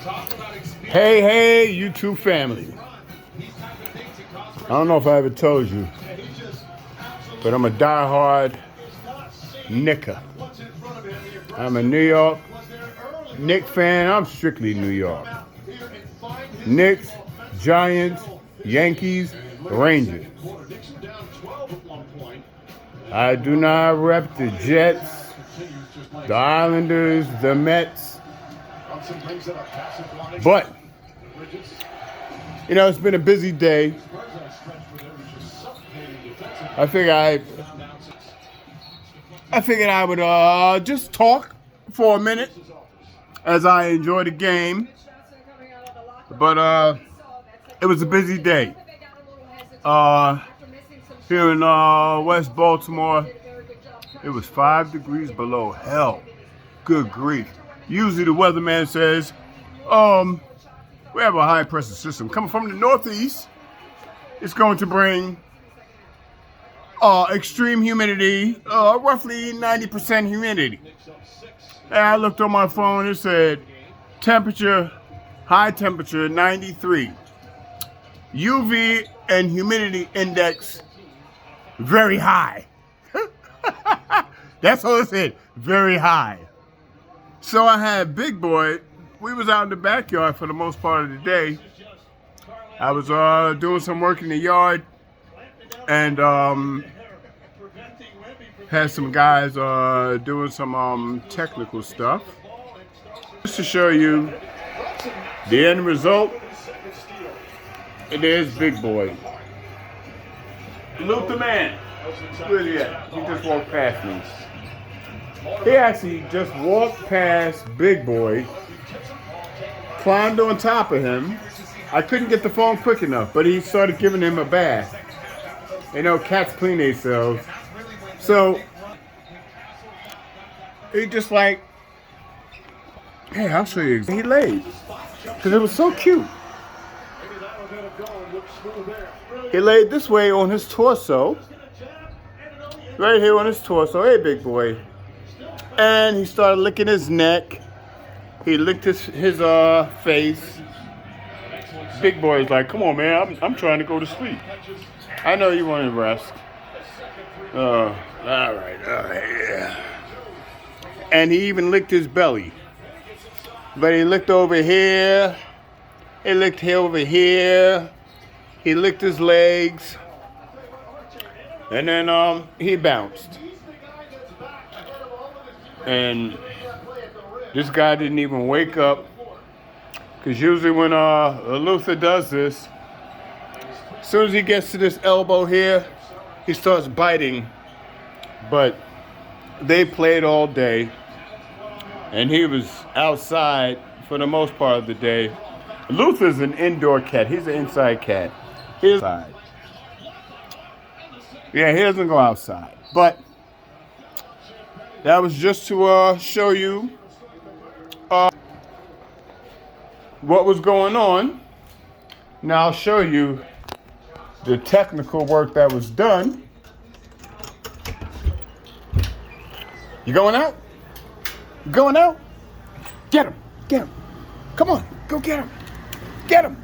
Hey, YouTube family. I don't know if I ever told you, but I'm a diehard Knicker. I'm a New York Knicks fan. I'm strictly New York. Knicks, Giants, Yankees, Rangers. I do not rep the Jets, the Islanders, the Mets. But, you know, it's been a busy day. I figured I would just talk for a minute as I enjoy the game. But it was a busy day. Here in West Baltimore, it was 5 degrees below hell. Good grief. Usually the weatherman says, we have a high pressure system coming from the northeast. It's going to bring extreme humidity, roughly 90% humidity. And I looked on my phone, it said high temperature 93. UV and humidity index very high. That's all it said, very high. So I had Big Boy. We was out in the backyard for the most part of the day. I was doing some work in the yard and had some guys doing some technical stuff. Just to show you the end result, it is Big Boy. Luther Man. Where's he at? He just walked past me. He actually just walked past Big Boy, climbed on top of him. I couldn't get the phone quick enough, but he started giving him a bath. You know, cats clean themselves. So, he just like, hey, I'll show you. He laid. Because it was so cute. He laid this way on his torso. Right here on his torso. Hey, Big Boy. And he started licking his neck. He licked his face. Big Boy's like, come on, man. I'm trying to go to sleep. I know you want to rest. All right, yeah. And he even licked his belly. But he licked over here. He licked over here. He licked his legs. And then he bounced. And this guy didn't even wake up. Because usually when Luther does this, as soon as he gets to this elbow here, he starts biting. But they played all day. And he was outside for the most part of the day. Luther's an indoor cat. He's an inside cat. He's inside. Yeah, he doesn't go outside. But that was just to show you what was going on. Now I'll show you the technical work that was done. You going out? You going out? Get him. Get him. Come on. Go get him. Get him.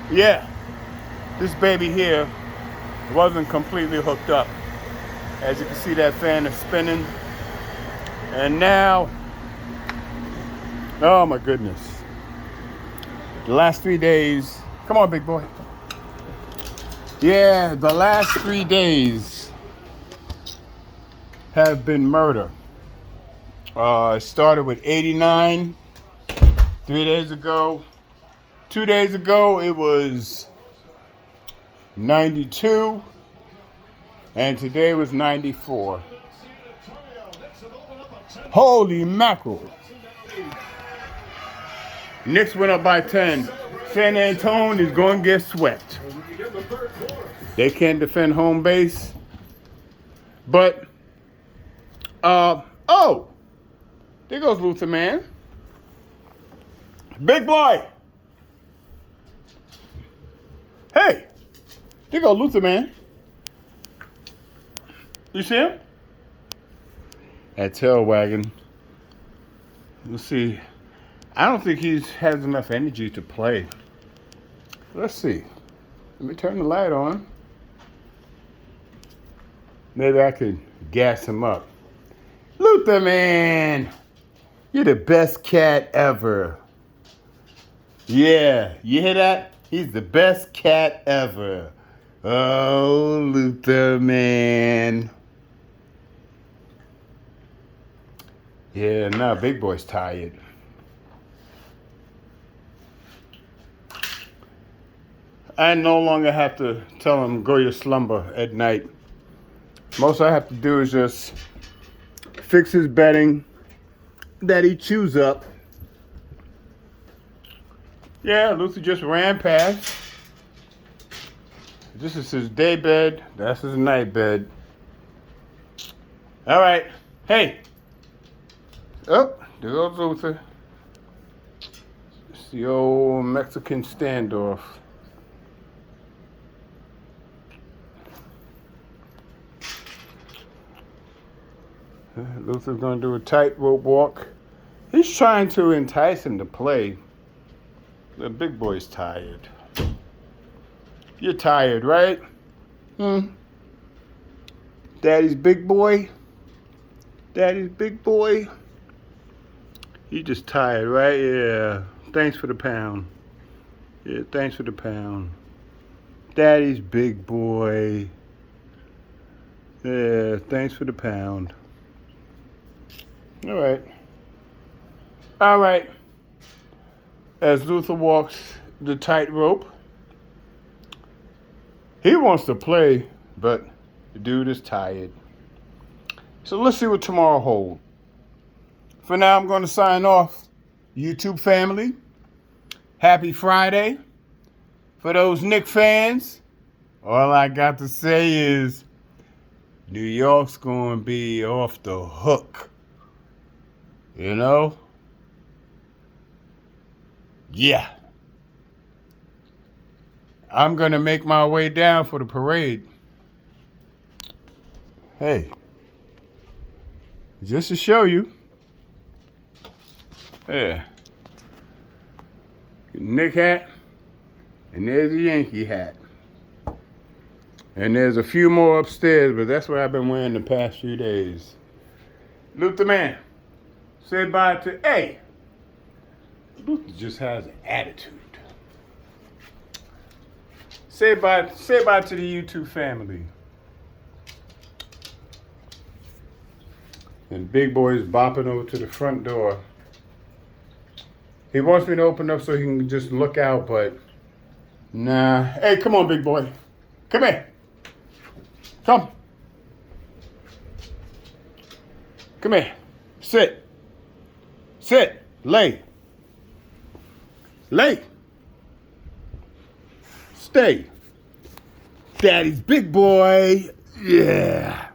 Yeah. This baby here wasn't completely hooked up. As you can see, that fan is spinning. And now, oh my goodness. The last 3 days, come on, Big Boy. Yeah, the last 3 days have been murder. It started with 89 3 days ago. 2 days ago, it was 92. And today was 94. Holy mackerel. Knicks went up by 10. San Antonio is going to get swept. They can't defend home base. But, oh, there goes Luther Man. Big Boy. Hey, there goes Luther Man. You see him? That tail wagging. Let's see. I don't think he has enough energy to play. Let's see. Let me turn the light on. Maybe I could gas him up. Luther, man, you're the best cat ever. Yeah, you hear that? He's the best cat ever. Oh, Luther, man. Yeah, now Big Boy's tired. I no longer have to tell him go your slumber at night. Most I have to do is just fix his bedding that he chews up. Yeah, Luther just ran past. This is his day bed. That's his night bed. All right. Hey. Oh, there goes Luther. It's the old Mexican standoff. Luther's going to do a tightrope walk. He's trying to entice him to play. The big boy's tired. You're tired, right? Daddy's big boy? Daddy's big boy? You just tired, right? Yeah. Thanks for the pound. Yeah, thanks for the pound. Daddy's big boy. Yeah, thanks for the pound. All right. All right. As Luther walks the tightrope, he wants to play, but the dude is tired. So let's see what tomorrow holds. For now, I'm going to sign off. YouTube family, happy Friday. For those Knicks fans, all I got to say is New York's going to be off the hook. You know? Yeah. I'm going to make my way down for the parade. Hey. Just to show you. Yeah. Knick hat. And there's a Yankee hat. And there's a few more upstairs, but that's what I've been wearing the past few days. Luther man. Say bye to, hey, Luther just has an attitude. Say bye to the YouTube family. And Big Boy is bopping over to the front door. He wants me to open up so he can just look out, but nah. Hey, come on, Big Boy. Come here. Come. Come here. Sit. Sit. Lay. Lay. Stay. Daddy's big boy. Yeah.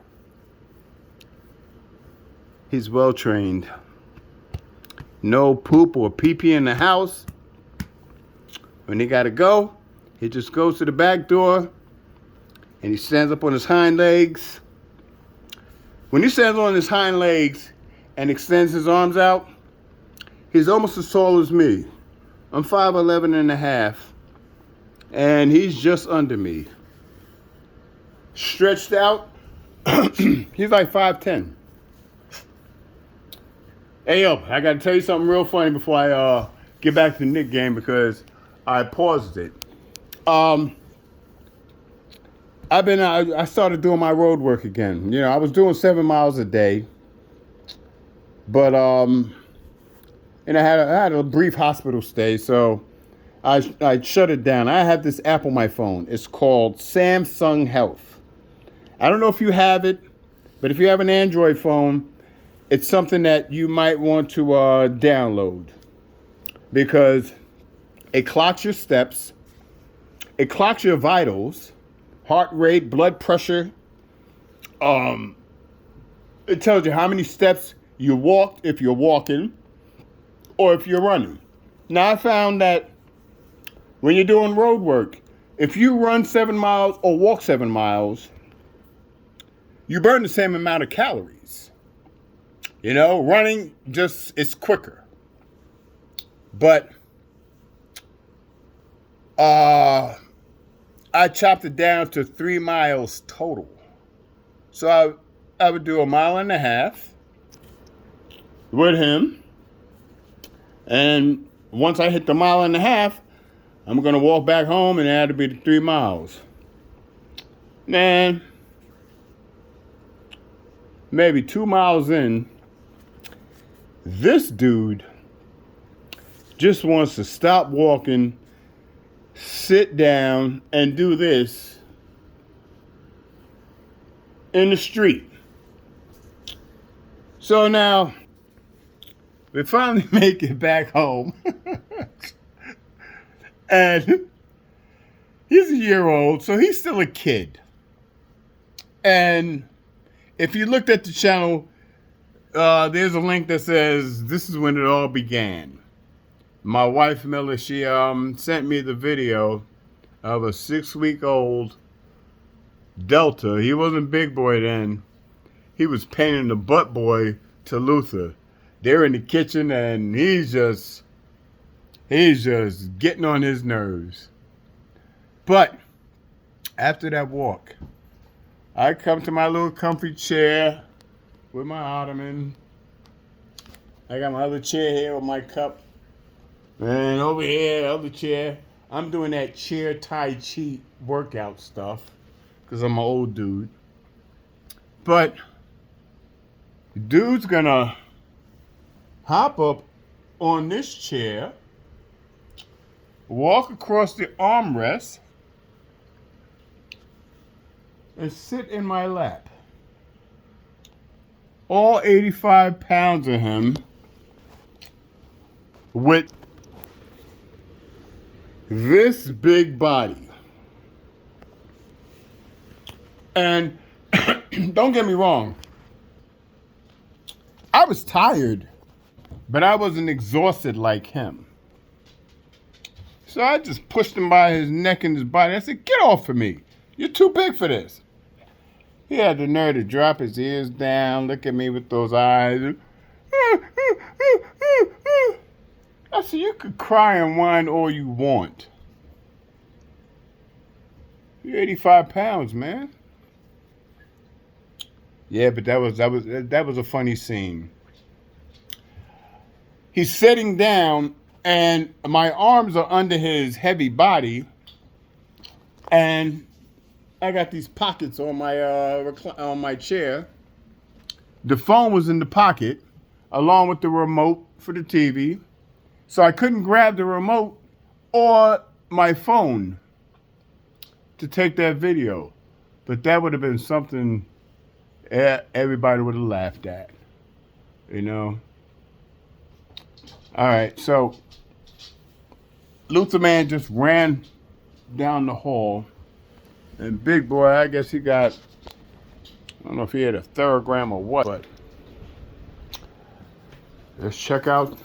He's well trained. No poop or pee-pee in the house. When he got to go, he just goes to the back door and he stands up on his hind legs. When he stands on his hind legs and extends his arms out, he's almost as tall as me. I'm 5'11 and a half, and he's just under me. Stretched out, he's like 5'10". Hey, yo, I got to tell you something real funny before I get back to the Knicks game because I paused it. I started doing my road work again. You know, I was doing 7 miles a day, but and I had a brief hospital stay, so I shut it down. I have this app on my phone. It's called Samsung Health. I don't know if you have it, but if you have an Android phone, it's something that you might want to download because it clocks your steps, it clocks your vitals, heart rate, blood pressure. It tells you how many steps you walked if you're walking or if you're running. Now, I found that when you're doing road work, if you run 7 miles or walk 7 miles, you burn the same amount of calories. You know, running just, it's quicker. But I chopped it down to 3 miles total. So I would do 1.5 miles with him. And once I hit the 1.5 miles, I'm going to walk back home, and that'll be the 3 miles. Man, maybe 2 miles in, this dude just wants to stop walking, sit down, and do this in the street. So now, we finally make it back home. And he's a year old, so he's still a kid. And if you looked at the channel, there's a link that says, this is when it all began. My wife, Miller, she sent me the video of a 6-week-old Delta. He wasn't big boy then. He was painting the butt boy to Luther. They're in the kitchen, and he's just getting on his nerves. But after that walk, I come to my little comfy chair with my ottoman. I got my other chair here with my cup. And over here, other chair. I'm doing that chair Tai Chi workout stuff because I'm an old dude. But dude's gonna hop up on this chair, walk across the armrest, and sit in my lap. All 85 pounds of him with this big body. And don't get me wrong, I was tired, but I wasn't exhausted like him. So I just pushed him by his neck and his body. I said, get off of me. You're too big for this. He had the nerve to drop his ears down, look at me with those eyes. I said, you could cry and whine all you want. You're 85 pounds, man. Yeah, but that was a funny scene. He's sitting down, and my arms are under his heavy body, and I got these pockets on my chair. The phone was in the pocket, along with the remote for the TV. So I couldn't grab the remote or my phone to take that video. But that would have been something everybody would have laughed at, you know. All right, so Luther Man just ran down the hall, and big boy, I guess he got, I don't know if he had a thoroughgram or what, but let's check out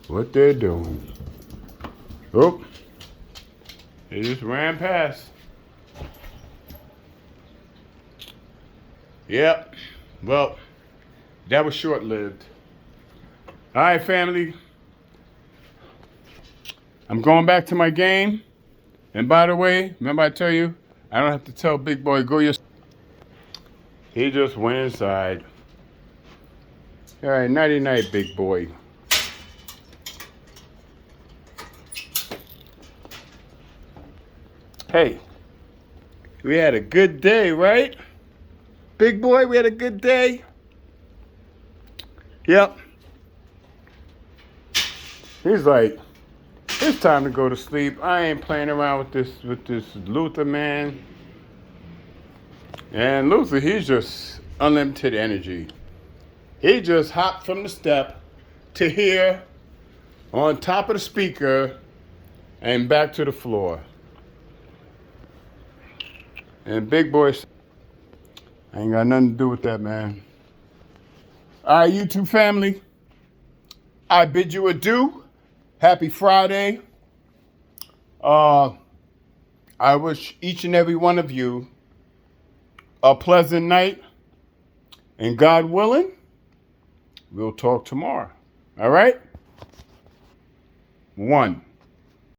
what they're doing. Oh, they just ran past. Yep, well, that was short-lived. All right, family. I'm going back to my game. And by the way, remember I tell you, I don't have to tell big boy, go yourself. He just went inside. All right, nighty-night, big boy. Hey, we had a good day, right? Big boy, we had a good day? Yep. He's like, it's time to go to sleep. I ain't playing around with this Luther man. And Luther, he's just unlimited energy. He just hopped from the step to here, on top of the speaker, and back to the floor. And big boy, I ain't got nothing to do with that, man. All right, YouTube family, I bid you adieu. Happy Friday. I wish each and every one of you a pleasant night. And God willing, We'll talk tomorrow. All right? 1.